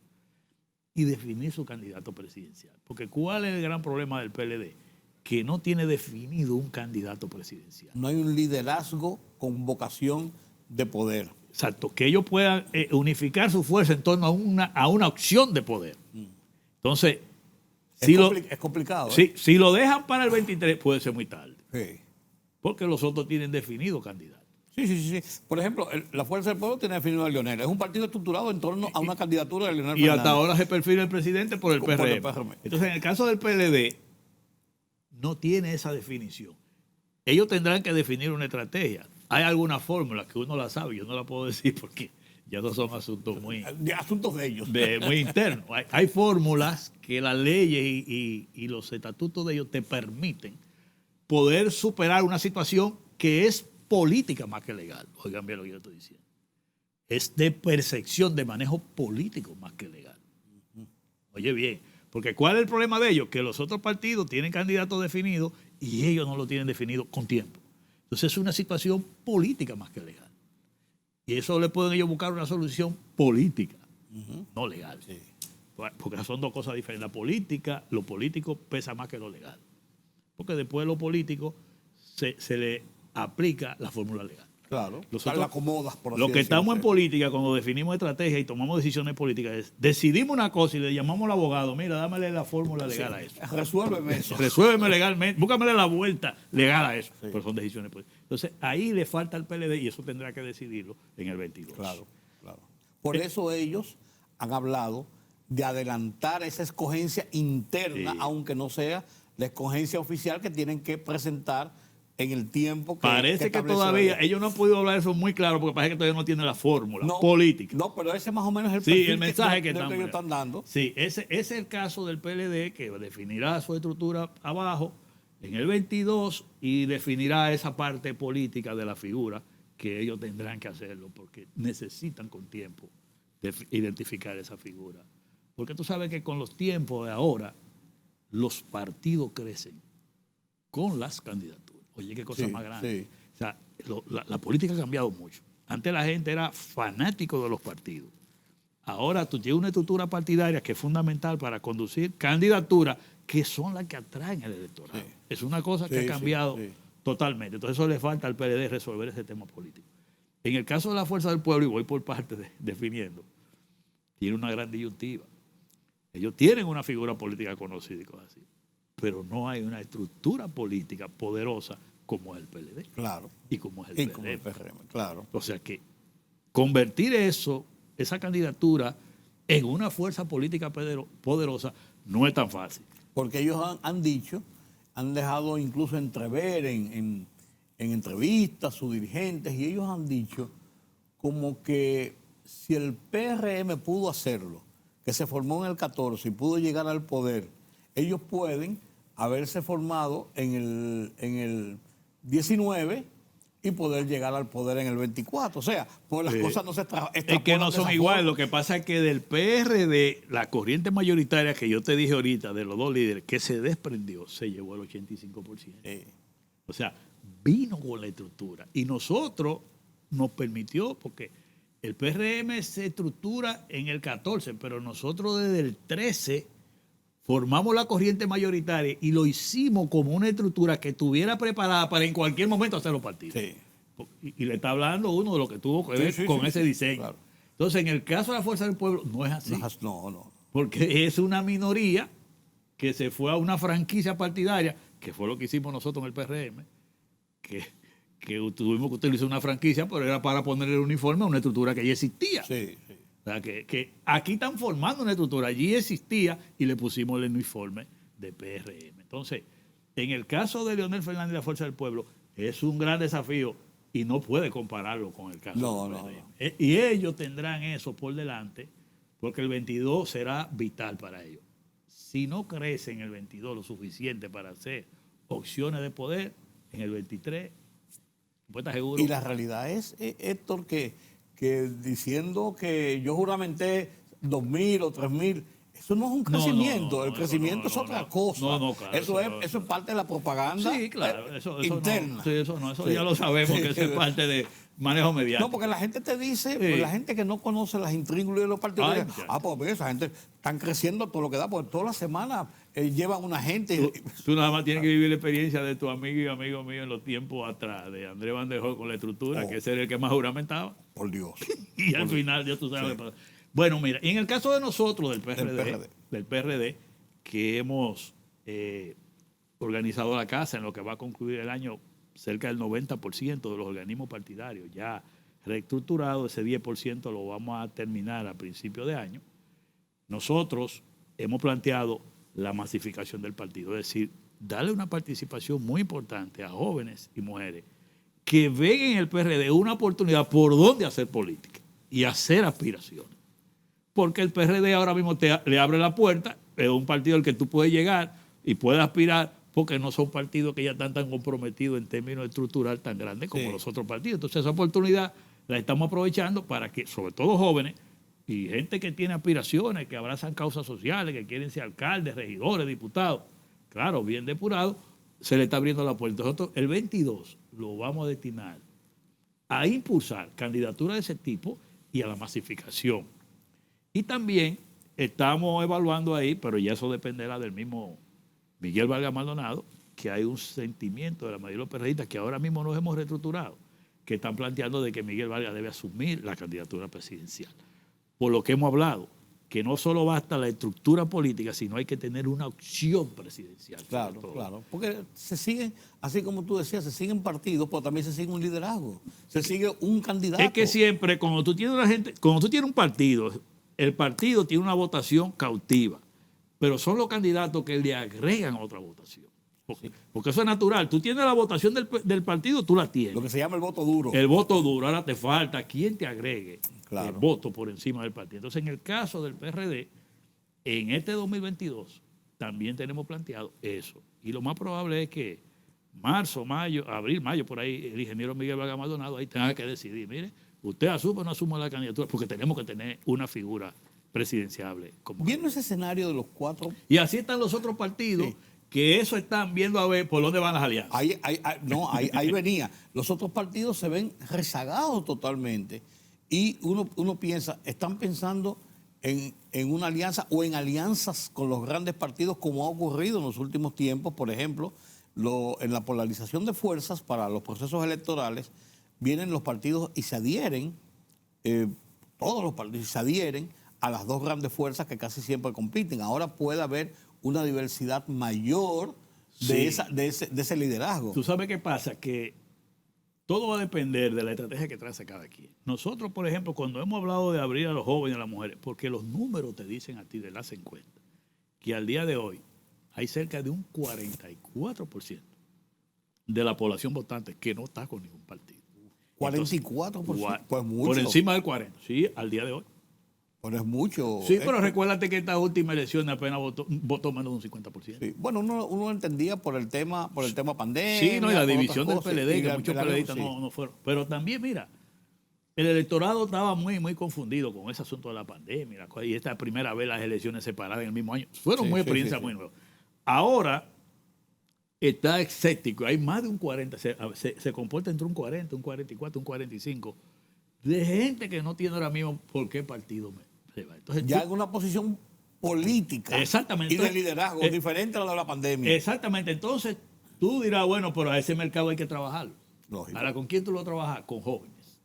Y definir su candidato presidencial. Porque ¿cuál es el gran problema del PLD? Que no tiene definido un candidato presidencial. No hay un liderazgo con vocación de poder. Exacto, que ellos puedan unificar su fuerza en torno a una opción de poder. Entonces, es complicado. Si lo dejan para el 23, puede ser muy tarde. Sí. Porque los otros tienen definido candidato. Sí. Por ejemplo, la Fuerza del Pueblo tiene definido a Leonel. Es un partido estructurado en torno a una candidatura de Leonel Y Fernández. hasta ahora se perfila el presidente por el PRM. Entonces, en el caso del PLD, no tiene esa definición. Ellos tendrán que definir una estrategia. Hay algunas fórmulas que uno la sabe, yo no la puedo decir porque ya no son asuntos asuntos de ellos. Muy internos. Hay fórmulas que las leyes y los estatutos de ellos te permiten poder superar una situación que es política más que legal. Oigan bien lo que yo estoy diciendo. Es de percepción, de manejo político más que legal. Oye bien, porque ¿cuál es el problema de ellos? Que los otros partidos tienen candidatos definidos y ellos no lo tienen definido con tiempo. Entonces es una situación política más que legal. Y eso le pueden ellos buscar una solución política, no legal. Sí. Porque son dos cosas diferentes. La política, lo político pesa más que lo legal. Porque después de lo político se le aplica la fórmula legal. Claro, nosotros, la acomodas por así lo que decirlo. estamos en política, cuando definimos estrategia y tomamos decisiones políticas, es decidimos una cosa y le llamamos al abogado, mira, dámele la fórmula legal a eso. Resuélveme eso. Resuélveme legalmente, búscamele la vuelta legal a eso. Sí. Pero son decisiones políticas. Entonces, ahí le falta al PLD y eso tendrá que decidirlo en el 22. Claro. Por eso ellos han hablado de adelantar esa escogencia interna, aunque no sea la escogencia oficial que tienen que presentar en el tiempo que parece que todavía ellos no han podido hablar de eso muy claro porque parece que todavía no tienen la fórmula política. No, pero ese más o menos es el perfil el mensaje que ellos están dando. Sí, ese es el caso del PLD que definirá su estructura abajo en el 22 y definirá esa parte política de la figura que ellos tendrán que hacerlo porque necesitan con tiempo identificar esa figura. Porque tú sabes que con los tiempos de ahora los partidos crecen con las candidaturas. Oye, qué cosa más grande. Sí. O sea, la política ha cambiado mucho. Antes la gente era fanático de los partidos. Ahora tú tienes una estructura partidaria que es fundamental para conducir candidaturas que son las que atraen al electorado. Sí. Es una cosa que ha cambiado totalmente. Entonces eso le falta al PLD resolver ese tema político. En el caso de la Fuerza del Pueblo, y voy por partes definiendo, tiene una gran disyuntiva. Ellos tienen una figura política conocida y cosas así, pero no hay una estructura política poderosa como es el PLD. Claro. Y como es el PRM, claro. O sea que convertir esa candidatura en una fuerza política poderosa no es tan fácil. Porque ellos han dejado incluso entrever en entrevistas sus dirigentes, y ellos han dicho como que si el PRM pudo hacerlo, que se formó en el 14 y pudo llegar al poder, ellos pueden haberse formado en el 19 y poder llegar al poder en el 24. O sea, pues las cosas no se extrapolan. Es que no son iguales. Lo que pasa es que del PRD, la corriente mayoritaria que yo te dije ahorita, de los dos líderes, que se desprendió, se llevó el 85%. O sea, vino con la estructura. Y nosotros nos permitió, porque el PRM se estructura en el 14, pero nosotros desde el 13 formamos la corriente mayoritaria y lo hicimos como una estructura que estuviera preparada para en cualquier momento hacer los partidos. Sí. Y le está hablando uno de lo que tuvo que ver con ese diseño. Claro. Entonces, en el caso de la Fuerza del Pueblo, no es así. No. Porque es una minoría que se fue a una franquicia partidaria, que fue lo que hicimos nosotros en el PRM, que tuvimos que utilizar una franquicia, pero era para ponerle el uniforme a una estructura que ya existía. Sí. O sea, que aquí están formando una estructura, allí existía y le pusimos el uniforme de PRM. Entonces, en el caso de Leonel Fernández y la Fuerza del Pueblo, es un gran desafío y no puede compararlo con el caso del PRM. No. Y ellos tendrán eso por delante, porque el 22 será vital para ellos. Si no crecen el 22 lo suficiente para hacer opciones de poder, en el 23, pues está seguro. Y la realidad es, Héctor, que diciendo que yo juramenté 2.000 o 3.000, eso no es un crecimiento. El crecimiento es otra cosa. Claro, eso es parte de la propaganda interna. Eso ya lo sabemos, que eso es parte de manejo mediático. No, porque la gente te dice, la gente que no conoce las intríngulis de los partidos, pues esa gente están creciendo todo lo que da, porque toda la semana llevan una gente. Tú nada más tienes que vivir la experiencia de tu amigo y amigo mío en los tiempos atrás, de Andrés Van der Hoek con la estructura, que ese era el que más juramentaba. Por Dios. Y al final ya tú sabes. Sí. Bueno, mira, en el caso de nosotros, del PRD, que hemos organizado la casa en lo que va a concluir el año, cerca del 90% de los organismos partidarios ya reestructurados, ese 10% lo vamos a terminar a principio de año. Nosotros hemos planteado la masificación del partido, es decir, darle una participación muy importante a jóvenes y mujeres que ven en el PRD una oportunidad por donde hacer política y hacer aspiraciones. Porque el PRD ahora mismo le abre la puerta, es un partido al que tú puedes llegar y puedes aspirar, porque no son partidos que ya están tan comprometidos en términos estructurales tan grandes como los otros partidos. Entonces esa oportunidad la estamos aprovechando para que, sobre todo jóvenes y gente que tiene aspiraciones, que abrazan causas sociales, que quieren ser alcaldes, regidores, diputados, claro, bien depurados, se le está abriendo la puerta. Nosotros el 22 lo vamos a destinar a impulsar candidaturas de ese tipo y a la masificación. Y también estamos evaluando ahí, pero ya eso dependerá del mismo Miguel Vargas Maldonado, que hay un sentimiento de la mayoría de los PRDistas que ahora mismo nos hemos reestructurado, que están planteando de que Miguel Vargas debe asumir la candidatura presidencial. Por lo que hemos hablado, que no solo basta la estructura política, sino hay que tener una opción presidencial. Claro. Porque se siguen, así como tú decías, se siguen partidos, pero también se sigue un liderazgo, se sigue un candidato. Es que siempre, cuando tú tienes un partido, el partido tiene una votación cautiva, pero son los candidatos que le agregan otra votación. Porque eso es natural. Tú tienes la votación del partido, tú la tienes. Lo que se llama el voto duro. El voto duro. Ahora te falta quien te agregue el voto por encima del partido. Entonces, en el caso del PRD, en este 2022, también tenemos planteado eso. Y lo más probable es que marzo, mayo, abril, mayo, por ahí, el ingeniero Miguel Vargas Maldonado ahí tenga que decidir, mire, usted asume o no asume la candidatura, porque tenemos que tener una figura presidenciable. Viendo ese escenario de los 4... Y así están los otros partidos, Sí. que eso están viendo a ver por dónde van las alianzas. Ahí venía. Los otros partidos se ven rezagados totalmente y uno piensa, están pensando en una alianza o en alianzas con los grandes partidos como ha ocurrido en los últimos tiempos. Por ejemplo, en la polarización de fuerzas para los procesos electorales, vienen los partidos y se adhieren, todos los partidos se adhieren a las dos grandes fuerzas que casi siempre compiten. Ahora puede haber una diversidad mayor de, Sí. de ese liderazgo. ¿Tú sabes qué pasa? Que todo va a depender de la estrategia que trace cada quien. Nosotros, por ejemplo, cuando hemos hablado de abrir a los jóvenes y a las mujeres, porque los números te dicen a ti de las encuestas, que al día de hoy hay cerca de un 44% de la población votante que no está con ningún partido. 44%, pues mucho. Por encima del 40%, sí, al día de hoy. Pero es mucho. Sí, pero recuérdate que esta última elección apenas votó menos de un 50%. Sí. Bueno, uno entendía por el tema pandemia. Sí, no, y la por división del otras cosas, PLD, y que la- muchos la- PLDistas sí. no fueron. Pero también, mira, el electorado estaba muy confundido con ese asunto de la pandemia, y esta primera vez las elecciones separadas en el mismo año. Fueron Sí, muy sí, experiencias sí, muy sí. nuevas. Ahora está escéptico, hay más de un 40, se comporta entre un 40, un 44, un 45, de gente que no tiene ahora mismo por qué partido se va. Entonces, Ya en una posición política. Exactamente. Y de Entonces, liderazgo, diferente a la de la pandemia. exactamente. Entonces, tú dirás, bueno, pero a ese mercado hay que trabajarlo. Lógico. Ahora, ¿con quién tú lo trabajas? Con jóvenes.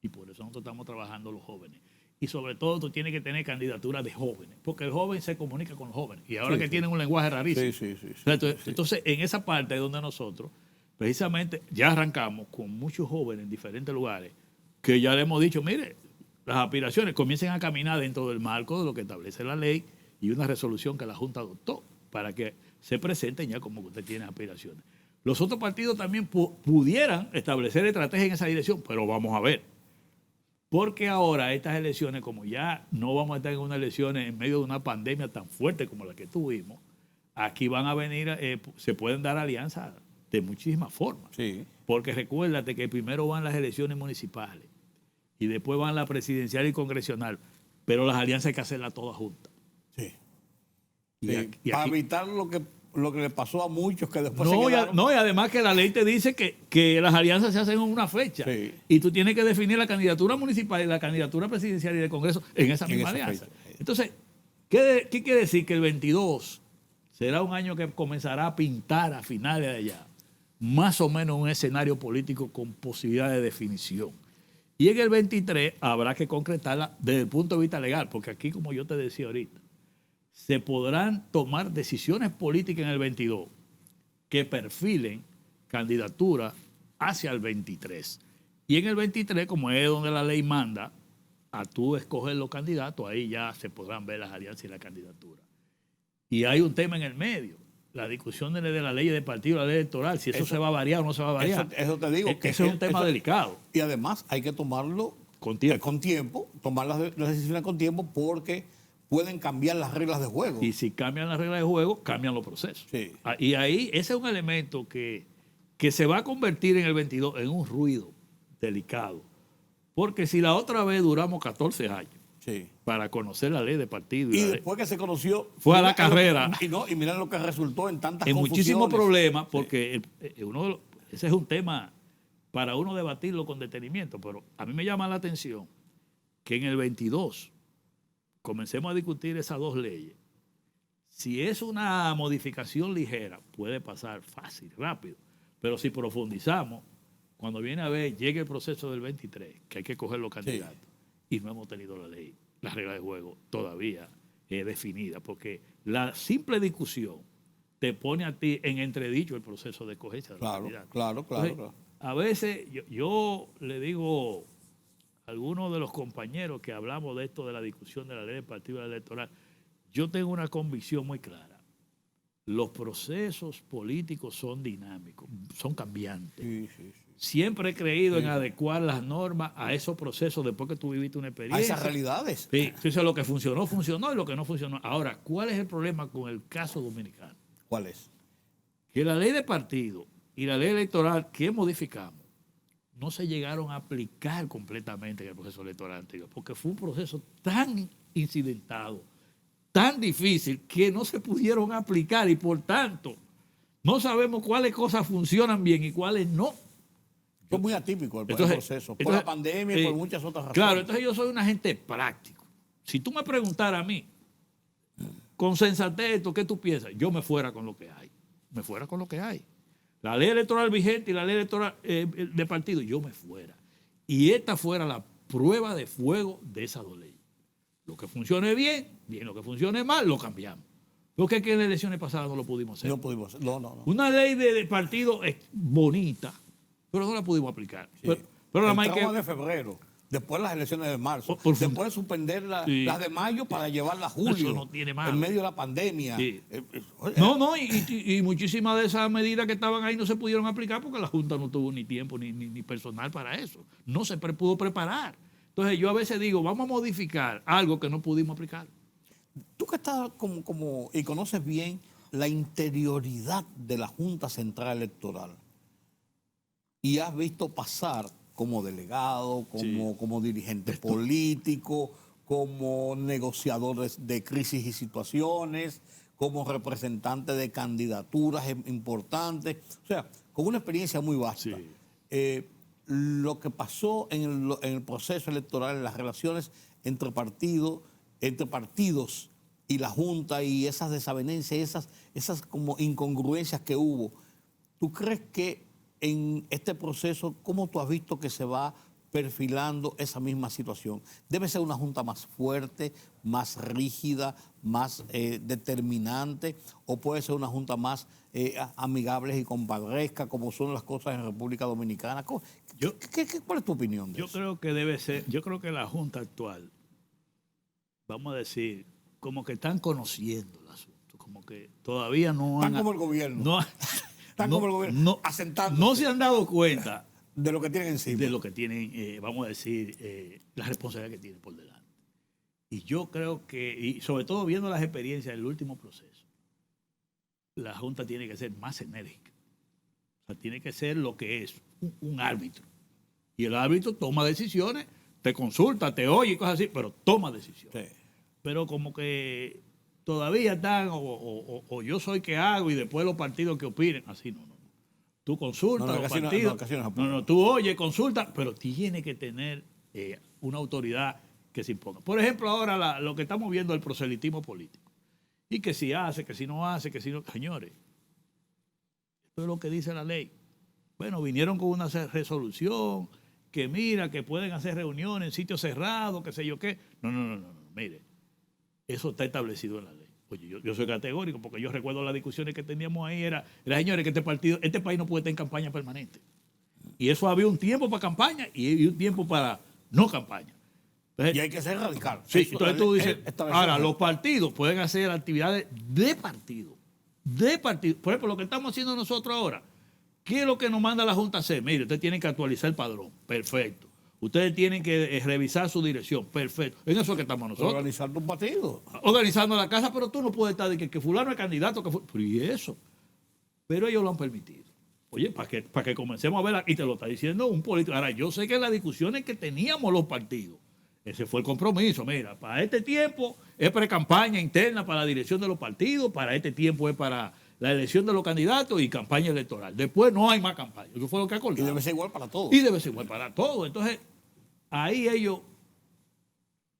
Y por eso nosotros estamos trabajando los jóvenes. Y sobre todo tú tienes que tener candidaturas de jóvenes, porque el joven se comunica con los jóvenes. Y ahora Sí, que sí. tienen un lenguaje rarísimo. Sí. Entonces, en esa parte es donde nosotros, precisamente, ya arrancamos con muchos jóvenes en diferentes lugares, que ya le hemos dicho, mire, las aspiraciones comiencen a caminar dentro del marco de lo que establece la ley y una resolución que la Junta adoptó para que se presenten ya como que usted tiene aspiraciones. Los otros partidos también pudieran establecer estrategias en esa dirección, pero vamos a ver. Porque ahora estas elecciones, como ya no vamos a estar en unas elecciones en medio de una pandemia tan fuerte como la que tuvimos, aquí van a venir, se pueden dar alianzas de muchísimas formas. Sí. Porque recuérdate que primero van las elecciones municipales y después van la presidencial y congresional, pero las alianzas hay que hacerlas todas juntas. Sí. Y Sí. aquí- Para evitar lo que le pasó a muchos que después se No, quedaron. y además que la ley te dice que las alianzas se hacen en una fecha. Sí. Y tú tienes que definir la candidatura municipal y la candidatura presidencial y del Congreso en esa En misma esa alianza. fecha. Entonces, ¿qué quiere decir? Que el 22 será un año que comenzará a pintar a finales de allá más o menos un escenario político con posibilidad de definición. Y en el 23 habrá que concretarla desde el punto de vista legal, porque aquí, como yo te decía ahorita, se podrán tomar decisiones políticas en el 22 que perfilen candidaturas hacia el 23. Y en el 23, como es donde la ley manda a tú escoger los candidatos, ahí ya se podrán ver las alianzas y la candidatura. Y hay un tema en el medio, la discusión de la ley de partido, la ley electoral, si eso se va a variar o no se va a variar. Eso te digo. que Ese es un tema eso- delicado. Y además hay que tomarlo Con tiempo. con tiempo, tomar las decisiones con tiempo porque pueden cambiar las reglas de juego. Y si cambian las reglas de juego, cambian los procesos. Sí. Y ahí ese es un elemento que se va a convertir en el 22 en un ruido delicado. Porque si la otra vez duramos 14 años Sí. para conocer la ley de partido Y la ley- después que se conoció... Fue a la mira carrera. Y miren lo que resultó en tantas en confusiones. muchísimos problemas, porque ese es un tema para uno debatirlo con detenimiento, pero a mí me llama la atención que en el 22 comencemos a discutir esas dos leyes. Si es una modificación ligera, puede pasar fácil, rápido, pero si profundizamos, cuando viene a ver, llega el proceso del 23, que hay que coger los candidatos, y no hemos tenido la ley, la regla de juego todavía definida, porque la simple discusión te pone a ti en entredicho el proceso de escogencia de los Claro, candidatos. claro. Entonces, a veces yo le digo a algunos de los compañeros que hablamos de esto de la discusión de la ley de partido electoral, yo tengo una convicción muy clara. Los procesos políticos son dinámicos, son cambiantes. Sí. Siempre he creído en adecuar las normas a esos procesos después que tú viviste una A experiencia. esas realidades. Sí, entonces lo que funcionó, funcionó y lo que no funcionó. Ahora, ¿cuál es el problema con el caso dominicano? ¿Cuál es? que la ley de partido y la ley electoral que modificamos no se llegaron a aplicar completamente en el proceso electoral anterior, porque fue un proceso tan incidentado, tan difícil, que no se pudieron aplicar y por tanto no sabemos cuáles cosas funcionan bien y cuáles no. Fue muy atípico el proceso, por entonces, la pandemia y por muchas otras razones. Claro, entonces yo soy un agente práctico. Si tú me preguntaras a mí, con sensatez, ¿qué tú piensas? Yo me fuera con lo que hay. Me fuera con lo que hay. La ley electoral vigente y la ley electoral de partido, yo me fuera. Y esta fuera la prueba de fuego de esas dos leyes. Lo que funcione bien, bien. Lo que funcione mal, lo cambiamos. Porque es que en las elecciones pasadas no lo pudimos hacer. No pudimos hacer. No. Una ley de partido es bonita, pero no la pudimos aplicar. Sí. Pero la el trauma de febrero, después las elecciones de marzo, después de suspender las de mayo para llevarlas a julio. Eso no tiene malo. En medio de la pandemia. Sí. No, y muchísimas de esas medidas que estaban ahí no se pudieron aplicar porque la Junta no tuvo ni tiempo ni personal para eso. No se pudo preparar. Entonces yo a veces digo, vamos a modificar algo que no pudimos aplicar. Tú que estás y conoces bien la interioridad de la Junta Central Electoral y has visto pasar como delegado, como dirigente político, como negociador de crisis y situaciones, como representante de candidaturas importantes, o sea, con una experiencia muy vasta. Sí. Lo que pasó en el proceso electoral, en las relaciones entre partidos y la Junta y esas desavenencias, esas como incongruencias que hubo, ¿tú crees que en este proceso, cómo tú has visto que se va perfilando esa misma situación? ¿Debe ser una Junta más fuerte, más rígida, más determinante, o puede ser una Junta más amigable y compadresca, como son las cosas en República Dominicana? ¿Cuál es tu opinión de eso? Creo que debe ser, yo creo que la Junta actual, vamos a decir, como que están conociendo el asunto, como que todavía no están como el gobierno. Como el gobierno, asentándose. No se han dado cuenta de lo que tienen encima. De lo que tienen, vamos a decir, la responsabilidad que tienen por delante. Y yo creo que, y sobre todo viendo las experiencias del último proceso, la Junta tiene que ser más enérgica. O sea, tiene que ser lo que es, un árbitro. Y el árbitro toma decisiones, te consulta, te oye y cosas así, pero toma decisiones. Sí. Pero como que todavía están, o yo soy que hago y después los partidos que opinen. Así no. Tú consultas los partidos. Tú oyes, consultas, pero tiene que tener una autoridad que se imponga. Por ejemplo, ahora lo que estamos viendo es el proselitismo político. Y que si hace, que si no hace, que si no. Señores, esto es lo que dice la ley. Bueno, vinieron con una resolución que mira, que pueden hacer reuniones en sitios cerrados, qué sé yo qué. No. Mire, eso está establecido en la ley. Oye, yo soy categórico porque yo recuerdo las discusiones que teníamos ahí, era señores, que este país no puede estar en campaña permanente. Y eso había un tiempo para campaña y un tiempo para no campaña. Entonces, y hay que ser radical. Sí, entonces tú dices, ahora los partidos pueden hacer actividades de partido. Por ejemplo, lo que estamos haciendo nosotros ahora, ¿qué es lo que nos manda la Junta a hacer? Mire, ustedes tienen que actualizar el padrón. Perfecto. Ustedes tienen que revisar su dirección. Perfecto. En eso es que estamos nosotros. Organizando un partido. Organizando la casa, pero tú no puedes estar de que fulano es candidato. Pero ¿y eso? Pero ellos lo han permitido. Oye, para que comencemos a ver, y te lo está diciendo un político. Ahora, yo sé que en las discusiones que teníamos los partidos, ese fue el compromiso. Mira, para este tiempo es pre-campaña interna para la dirección de los partidos, para este tiempo es para la elección de los candidatos y campaña electoral. Después no hay más campaña. Eso fue lo que acordamos. Y debe ser igual para todos. Y debe ser igual para todos. Entonces, ahí ellos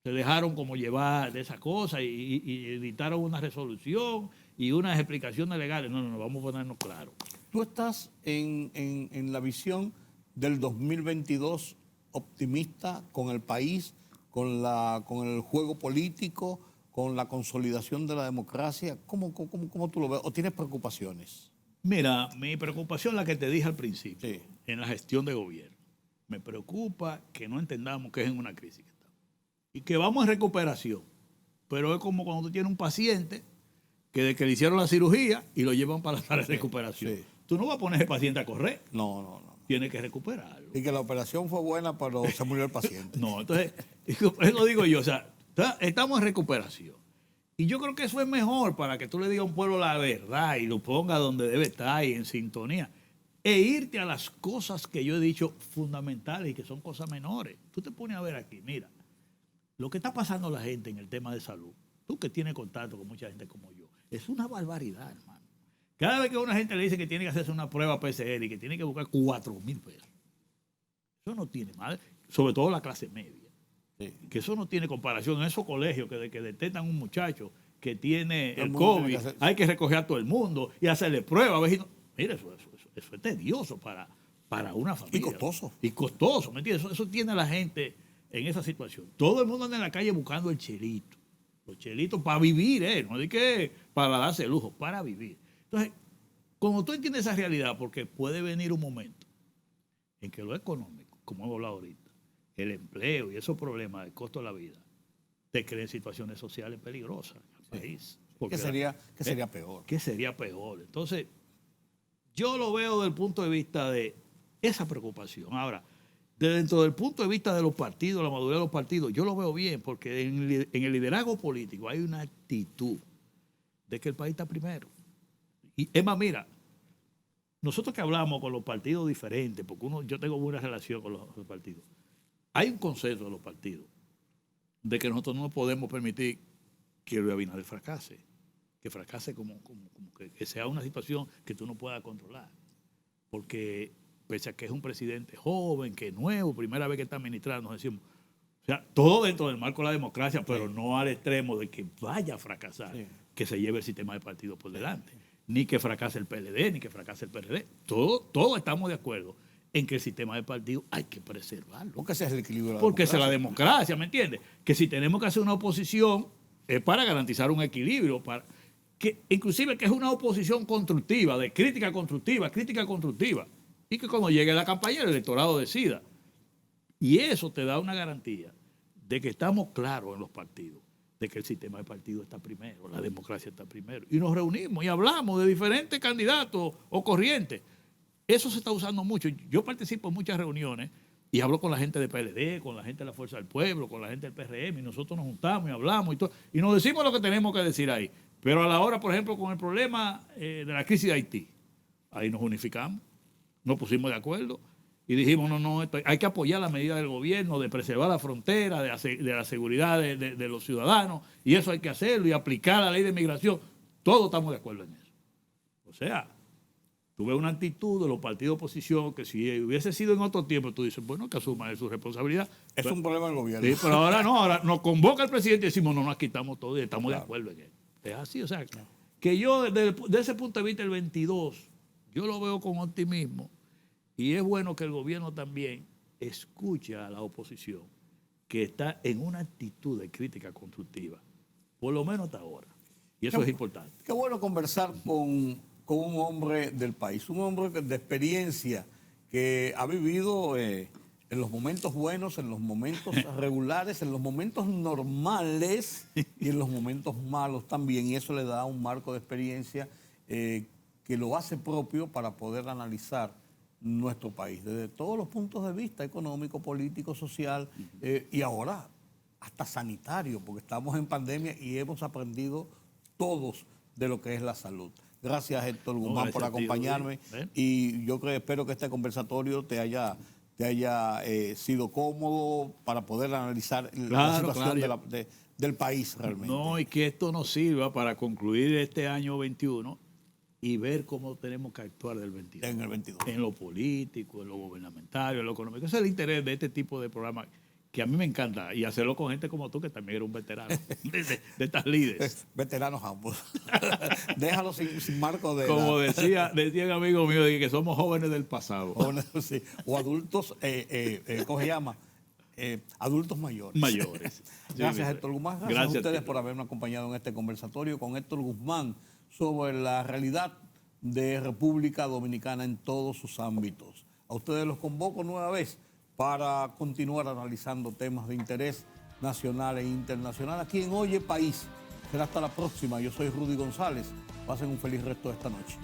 se dejaron como llevar de esa cosa y editaron una resolución y unas explicaciones legales. No, vamos a ponernos claros. Tú estás en la visión del 2022 optimista con el país, con el juego político, con la consolidación de la democracia. ¿Cómo tú lo ves? ¿O tienes preocupaciones? Mira, mi preocupación, la que te dije al principio, sí, en la gestión de gobierno. Me preocupa que no entendamos que es en una crisis que estamos. Y que vamos en recuperación. Pero es como cuando tú tienes un paciente que de que le hicieron la cirugía y lo llevan para la recuperación. Sí. Tú no vas a poner ese paciente a correr. No. Tienes que recuperarlo. Y que la operación fue buena, pero se murió el paciente. No, entonces, eso digo yo. O sea, estamos en recuperación. Y yo creo que eso es mejor para que tú le digas a un pueblo la verdad y lo ponga donde debe estar y en sintonía. E irte a las cosas que yo he dicho fundamentales y que son cosas menores. Tú te pones a ver aquí, mira, lo que está pasando a la gente en el tema de salud, tú que tienes contacto con mucha gente como yo, es una barbaridad, hermano. Cada vez que a una gente le dice que tiene que hacerse una prueba PCR y que tiene que buscar 4,000 pesos, eso no tiene madre, sobre todo la clase media. Sí. Que eso no tiene comparación. En esos colegios que detectan un muchacho que tiene el COVID, hay que recoger a todo el mundo y hacerle pruebas. Mira, eso es tedioso para una familia. Y costoso. Y costoso, ¿me entiendes? Eso tiene a la gente en esa situación. Todo el mundo anda en la calle buscando el chelito. Los chelitos para vivir, no de que para darse lujo, para vivir. Entonces, cuando tú entiendes esa realidad, porque puede venir un momento en que lo económico, como hemos hablado ahorita, el empleo y esos problemas del costo de la vida, te crean situaciones sociales peligrosas en el país. ¿Qué sería peor? ¿Qué sería peor? Entonces, yo lo veo desde el punto de vista de esa preocupación. Ahora, dentro del punto de vista de los partidos, la madurez de los partidos, yo lo veo bien, porque en el liderazgo político hay una actitud de que el país está primero. Y es más, mira, nosotros que hablamos con los partidos diferentes, porque yo tengo buena relación con los partidos, hay un consenso de los partidos de que nosotros no podemos permitir que Luis Abinader fracase, que fracase como que sea una situación que tú no puedas controlar, porque pese a que es un presidente joven, que es nuevo, primera vez que está administrando, nos decimos, o sea, todo dentro del marco de la democracia, pero no al extremo de que vaya a fracasar, que se lleve el sistema de partidos por delante, ni que fracase el PLD, ni que fracase el PRD. Todos estamos de acuerdo en que el sistema de partidos hay que preservarlo. Porque ese es el equilibrio de la Porque democracia. esa es la democracia, ¿me entiendes? Que si tenemos que hacer una oposición es para garantizar un equilibrio, inclusive que es una oposición constructiva, de crítica constructiva, y que cuando llegue la campaña el electorado decida. Y eso te da una garantía de que estamos claros en los partidos, de que el sistema de partidos está primero, la democracia está primero. Y nos reunimos y hablamos de diferentes candidatos o corrientes. Eso se está usando mucho. Yo participo en muchas reuniones y hablo con la gente de PLD, con la gente de la Fuerza del Pueblo, con la gente del PRM, y nosotros nos juntamos y hablamos y todo, y nos decimos lo que tenemos que decir ahí. Pero a la hora, por ejemplo, con el problema de la crisis de Haití, ahí nos unificamos, nos pusimos de acuerdo y dijimos, no, hay que apoyar la medida del gobierno de preservar la frontera, de la seguridad de los ciudadanos, y eso hay que hacerlo, y aplicar la ley de migración. Todos estamos de acuerdo en eso. O sea, tú ves una actitud de los partidos de oposición que si hubiese sido en otro tiempo, tú dices, bueno, que asuma su responsabilidad. Es un problema del gobierno. Sí, pero ahora no, ahora nos convoca el presidente y decimos, no, nos quitamos todo y estamos de acuerdo en él. Es así, o sea, que yo desde ese punto de vista el 22, yo lo veo con optimismo, y es bueno que el gobierno también escuche a la oposición, que está en una actitud de crítica constructiva, por lo menos hasta ahora. Y eso es importante. Qué bueno conversar con un hombre del país, un hombre de experiencia que ha vivido en los momentos buenos, en los momentos regulares, en los momentos normales y en los momentos malos también. Y eso le da un marco de experiencia que lo hace propio para poder analizar nuestro país desde todos los puntos de vista, económico, político, social y ahora hasta sanitario, porque estamos en pandemia y hemos aprendido todos de lo que es la salud. Gracias, Héctor Guzmán, por acompañarme. Y yo espero que este conversatorio te haya sido cómodo para poder analizar la situación del país realmente. No, y que esto nos sirva para concluir este año 21 y ver cómo tenemos que actuar del 22. En el 22. En lo político, en lo gubernamental, en lo económico. Ese es el interés de este tipo de programas que a mí me encanta, y hacerlo con gente como tú, que también eres un veterano de estas líderes. Veteranos ambos. Déjalo sin marco de como decía un amigo mío, de que somos jóvenes del pasado. Jóvenes, sí. O adultos, ¿cómo se llama? Adultos mayores. Mayores. Gracias, Héctor Guzmán. Gracias a ustedes por haberme acompañado en este conversatorio con Héctor Guzmán sobre la realidad de República Dominicana en todos sus ámbitos. A ustedes los convoco nueva vez para continuar analizando temas de interés nacional e internacional aquí en Oye País. Será hasta la próxima. Yo soy Rudy González. Pasen un feliz resto de esta noche.